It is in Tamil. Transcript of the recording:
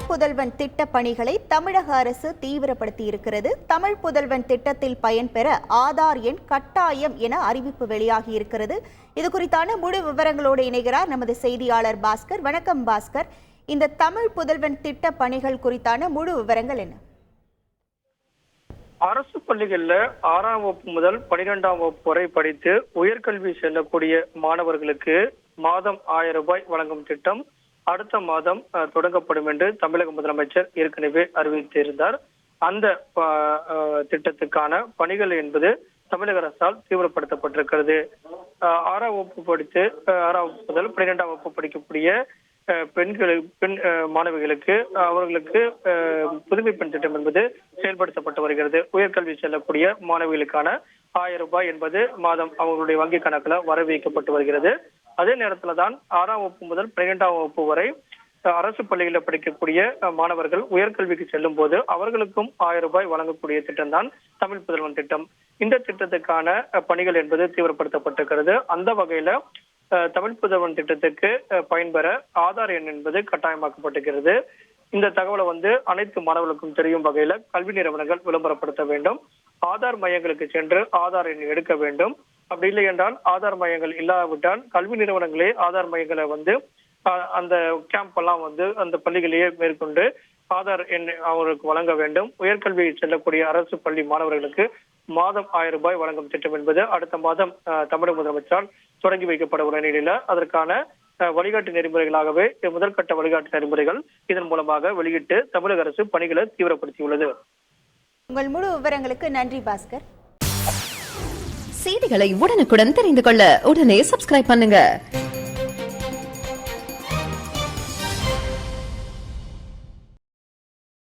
தமிழ் புதல்வன் திட்ட பணிகளை தமிழக அரசு தீவிரப்படுத்தி இருக்கிறது. தமிழ் புதல்வன் திட்டத்தில் பயன்பெற ஆதார் எண் கட்டாயம் என அறிவிப்பு வெளியாகி இருக்கிறது. இது குறித்தான முழு விவரங்களோடு இணைகிறார் நமது செய்தியாளர் பாஸ்கர். வணக்கம் பாஸ்கர். இந்த தமிழ் புதல்வன் திட்ட பணிகள் குறித்தான முழு விவரங்கள் என்ன? அரசு பள்ளிகளில் 6ஆம் வகுப்பு முதல் 12ஆம் வகுப்பு வரை படித்து உயர்கல்வி செல்லக்கூடிய மாணவர்களுக்கு மாதம் 1000 ரூபாய் வழங்கும் திட்டம் அடுத்த மாதம் தொடங்கப்படும் என்று தமிழக முதலமைச்சர் ஏற்கனவே அறிவித்திருந்தார். அந்த திட்டத்துக்கான பணிகள் என்பது தமிழக அரசால் தீவிரப்படுத்தப்பட்டிருக்கிறது. 6ஆம் வகுப்பு படித்து 6ஆம் வகுப்பு முதல் 12ஆம் வகுப்பு படிக்கக்கூடிய பெண் மாணவிகளுக்கு அவர்களுக்கு புதுமை பெண் திட்டம் என்பது செயல்படுத்தப்பட்டு வருகிறது. உயர்கல்வி செல்லக்கூடிய மாணவிகளுக்கான 1000 ரூபாய் என்பது மாதம் அவர்களுடைய வங்கி கணக்குல வரவைக்கப்பட்டு வருகிறது. அதே நேரத்துல தான் 6ஆம் வகுப்பு முதல் 12ஆம் வகுப்பு வரை அரசு பள்ளிகளில் படிக்கக்கூடிய மாணவர்கள் உயர்கல்விக்கு செல்லும் போது அவர்களுக்கும் 1000 ரூபாய் வழங்கக்கூடிய திட்டம் தான் தமிழ் புதல்வன் திட்டம். இந்த திட்டத்துக்கான பணிகள் என்பது தீவிரப்படுத்தப்பட்டிருக்கிறது. அந்த வகையில தமிழ் புதல்வன் திட்டத்துக்கு பயன்பெற ஆதார் எண் என்பது கட்டாயமாக்கப்பட்டிருக்கிறது. இந்த தகவலை அனைத்து மாணவர்களுக்கும் தெரியும் வகையில கல்வி நிறுவனங்கள் விளம்பரப்படுத்த வேண்டும். ஆதார் மையங்களுக்கு சென்று ஆதார் எண் எடுக்க வேண்டும். அப்படி இல்லை என்றால் ஆதார் மையங்கள் இல்லாவிட்டால் கல்வி நிறுவனங்களே ஆதார் மையங்களை அந்த கேம்ப் எல்லாம் அந்த பள்ளிகளையே மேற்கொண்டு ஆதார் எண் அவர்களுக்கு வழங்க வேண்டும். உயர்கல்வி செல்லக்கூடிய அரசு பள்ளி மாணவர்களுக்கு மாதம் 1000 ரூபாய் வழங்கும் திட்டம் என்பது அடுத்த மாதம் தமிழக முதலமைச்சரால் தொடங்கி வைக்கப்பட உள்ள நிலையில அதற்கான வழிகாட்டு நெறிமுறைகளாகவே முதற்கட்ட வழிகாட்டு நெறிமுறைகள் இதன் மூலமாக வெளியிட்டு தமிழக அரசு பணிகளை தீவிரப்படுத்தியுள்ளது. உங்கள் முழு விவரங்களுக்கு நன்றி பாஸ்கர். செய்திகளை உடனுக்குடன் தெரிந்து கொள்ள உடனே சப்ஸ்கிரைப் பண்ணுங்க.